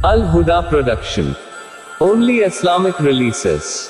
Al Huda Production. Only Islamic releases.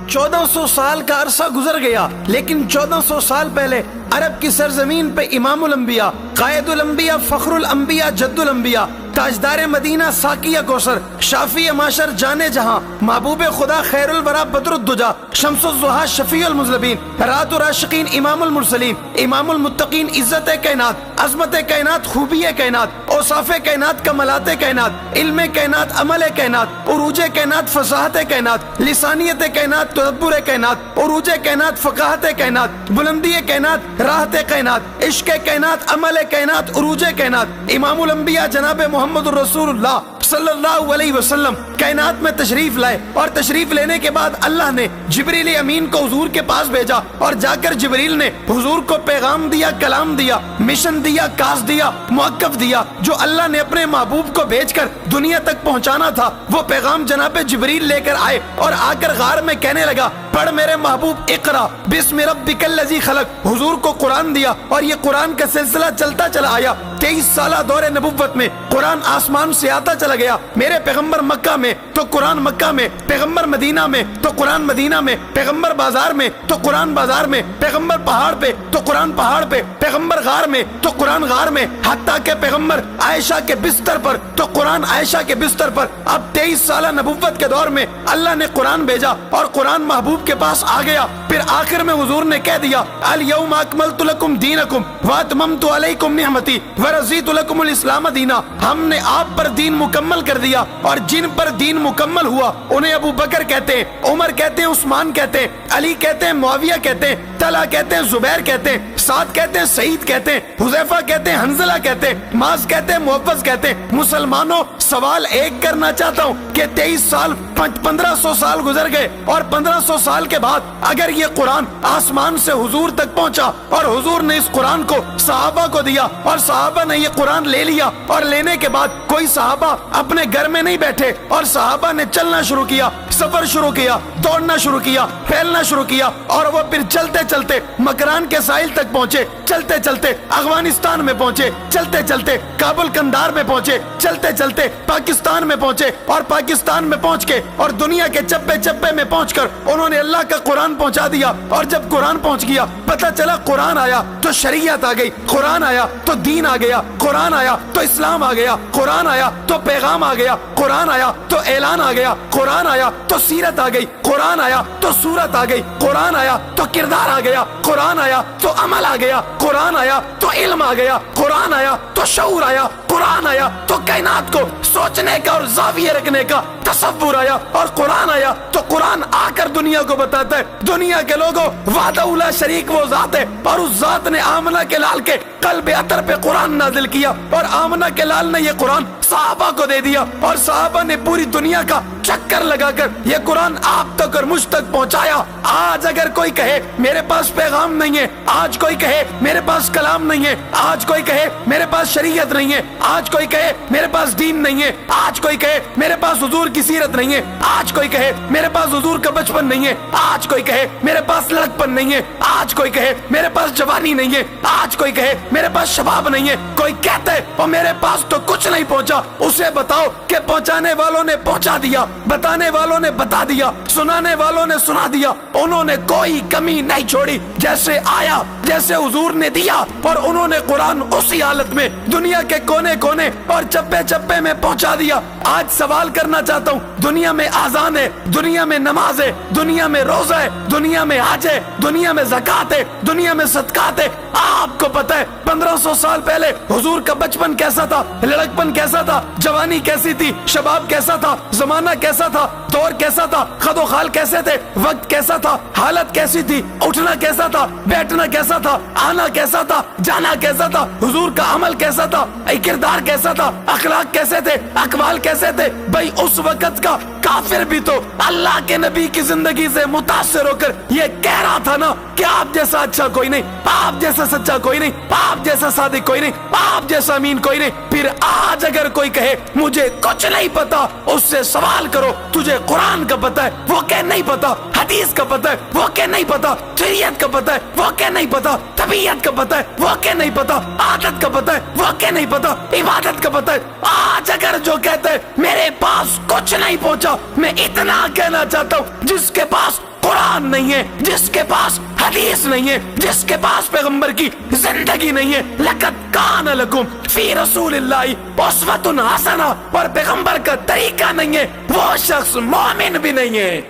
1400 साल का अरसा गुजर गया, लेकिन 1400 साल पहले अरब की सरजमीन पे इमामुल अंबिया, कायदुल अंबिया, फखरुल अंबिया, जद्दुल अंबिया, ताजदार मदीना, साकिया कौसर, शाफी माशर, जाने जहां, महबूब खुदा, खैरुल वरा, बदरुद्दुजा, शम्सुज़्ज़ुहा, शफीउल मुज़लिमीन, रातुर राशिकीन, इमामुल मुरसलीन, इमामुल मुत्तकीन, इज्जत कायनात, अज़मत कायनात, खूबी कायनात, औसाफ कायनात, कमलात कायनात, इल्म कायनात, अमल कायनात, उरूज कायनात, फसाहत कायनात, लिसानियत कायनात, तदब्बुर कायनात, उरूज कायनात, फ़क़ाहत कायनात, बुलंदी कायनात, राहत कायनात, इश्क कायनात, अमल कायनात, उरूज कायनात, इमामुल अंबिया जनाब मोहम्मदुर रसूलुल्लाह सल्लल्लाहु अलैहि वसल्लम कायनात में तशरीफ लाए, और तशरीफ लेने के बाद अल्लाह ने जिब्रील अमीन को हुजूर के पास भेजा, और जाकर जिब्रील ने हुजूर को पैगाम दिया, कलाम दिया, मिशन दिया, कास दिया, मुअक्कफ दिया, जो अल्लाह ने अपने महबूब को भेजकर दुनिया तक पहुंचाना था। वो पैगाम जनाब जिब्रील लेकर आए और आकर गार में कहने लगा, पढ़ मेरे महबूब, इक़रा बिस्मि रब्बिकल लज़ी खलक। हुजूर को कुरान दिया, और ये कुरान का सिलसिला चलता चला आया। 23 साला दौरे नबुव्वत में कुरान आसमान से आता चला गया। मेरे पैगंबर मक्का में तो कुरान मक्का में, पैगंबर मदीना में तो कुरान मदीना में, पैगंबर बाजार में तो कुरान बाजार में, पैगंबर पहाड़ पे तो कुरान पहाड़ पे, पैगंबर गार में तो कुरान गार में, हत्ता के पैगंबर आयशा के बिस्तर पर तो कुरान आयशा के बिस्तर पर। अब 23 साला नबुव्वत के दौर में अल्लाह ने कुरान भेजा, और कुरान महबूब के पास आ गया। फिर आखिर में हुजूर ने कह दिया, अल यौम अकमलतु लकुम दीनकुम व अतममतु अलैकुम निअमती व रज़ीतु लकुमुल इस्लाम दीना। हमने आप पर दीन मुकम्मल कर दिया, और जिन पर दीन मुकम्मल हुआ उन्हें अबू बकर कहते हैं, उमर कहते हैं, उस्मान कहते हैं, अली कहते हैं, मुआविया कहते हैं, तला कहते हैं, जुबैर कहते हैं, साद कहते हैं, सईद कहते हैं, हुज़ैफा कहते हैं, हंज़ला कहते हैं, माज कहते हैं, मुअव्वज़ कहते हैं। मुसलमानों, सवाल एक करना चाहता हूँ कि 23 साल 1500 साल गुजर गए, और 1500 साल के बाद अगर ये कुरान आसमान से हुजूर तक पहुंचा, और हुजूर ने इस कुरान को सहाबा को दिया, और सहाबा ने ये कुरान ले लिया, और लेने के बाद कोई सहाबा अपने घर में नहीं बैठे, और सहाबा ने चलना शुरू किया, सफर शुरू किया, दौड़ना शुरू किया, फैलना शुरू किया, और वो फिर चलते चलते मकरान के साहिल तक पहुंचे, चलते चलते अफगानिस्तान में पहुंचे, चलते चलते काबुल कंधार में पहुंचे, चलते चलते पाकिस्तान में पहुंचे, और पाकिस्तान में पहुंच के और दुनिया के चप्पे चप्पे में पहुंचकर उन्होंने अल्लाह का कुरान पहुंचा दिया। और जब कुरान पहुंच गया, पता चला कुरान आया तो शरीयत आ गई, कुरान आया तो दीन आ गया, कुरान आया तो इस्लाम आ गया, कुरान आया तो पैगाम आ गया, कुरान आया तो ऐलान आ गया, कुरान आया तो सीरत आ गई, कुरान आया तो सूरत आ गई, कुरान आया तो किरदार आ गया, कुरान आया तो अमल आ गया, कुरान आया तो इल्म आ गया, कुरान आया तो शऊर आया, कुरान आया तो कायनात को सोचने का और जाविये रखने का तसव्वुर आया, और कुरान आया तो कुरान आकर दुनिया को बताता है, दुनिया के लोगों, वाहदहुल्ला शरीक वो जात है, और उस जात ने आमना के लाल के कल्बे अतर पे कुरान नाजिल किया, और आमना के लाल ने ये कुरान सहाबा को दे दिया, और सहाबा ने पूरी दुनिया का चक्कर लगाकर ये कुरान आप तक और मुझ तक पहुंचाया। आज अगर कोई कहे मेरे पास पैगाम नहीं है, आज कोई कहे मेरे पास कलाम नहीं है, आज कोई कहे मेरे पास शरीयत नहीं है, आज कोई कहे मेरे पास दीन नहीं है, आज कोई कहे मेरे पास हुजूर की सीरत नहीं है, आज कोई कहे मेरे पास हुजूर का बचपन नहीं है, आज कोई कहे मेरे पास लड़कपन नहीं है, आज कोई कहे मेरे पास जवानी नहीं है, आज कोई कहे मेरे पास शबाब नहीं है, कोई कहता है और मेरे पास तो कुछ नहीं पहुंचा, उसे बताओ कि पहुंचाने वालों ने पहुंचा दिया, बताने वालों ने बता दिया, सुनाने वालों ने सुना दिया, उन्होंने कोई कमी नहीं छोड़ी, जैसे आया जैसे हुजूर ने दिया, और उन्होंने कुरान उसी हालत में दुनिया के कोने कोने और चप्पे चप्पे में पहुंचा दिया। आज सवाल करना चाहता हूँ, दुनिया में आजान है, दुनिया में नमाज है, दुनिया में रोजा है, दुनिया में हज है, दुनिया में ज़कात है, दुनिया में सदकात है। आपको पता है 1500 साल पहले हुजूर का बचपन कैसा था, लड़कपन कैसा था, जवानी कैसी थी, शबाब कैसा था, जमाना कैसा था, दौर कैसा था, खदो खाल कैसे थे, वक्त कैसा था, हालत कैसी थी, उठना कैसा था, बैठना कैसा था, आना कैसा था, जाना कैसा था, हुजूर का अमल कैसा था, किरदार कैसा था, अखलाक कैसे थे, अकवाल कैसे थे। भाई उस वक्त का काफिर भी तो अल्लाह के नबी की जिंदगी से मुतासिर होकर ये कह रहा था ना कि आप जैसा अच्छा कोई नहीं, आप जैसा सच्चा कोई नहीं, आप जैसा सादिक कोई नहीं, आप जैसा अमीन कोई नहीं। फिर आज अगर कोई कहे मुझे कुछ नहीं पता, उससे सवाल करो तुझे कुरान का पता है, वो कहे नहीं पता। حدیث کا پتہ ہے وہ کہ نہیں پتا، شریعت کا پتہ ہے وہ کہ نہیں پتا، طبیعت کا پتہ ہے وہ کہ نہیں پتا، عادت کا پتہ ہے وہ کہ نہیں پتا، عبادت کا پتہ ہے۔ آج اگر جو کہتے ہیں میرے پاس کچھ نہیں پہنچا، میں اتنا کہنا چاہتا ہوں جس کے پاس قرآن نہیں ہے، جس کے پاس حدیث نہیں ہے، جس کے پاس پیغمبر کی زندگی نہیں ہے، لقد کان لکم فی رسول اللہ اسوۃ حسنہ، اور پیغمبر کا طریقہ نہیں ہے، وہ شخص مومن بھی نہیں ہے۔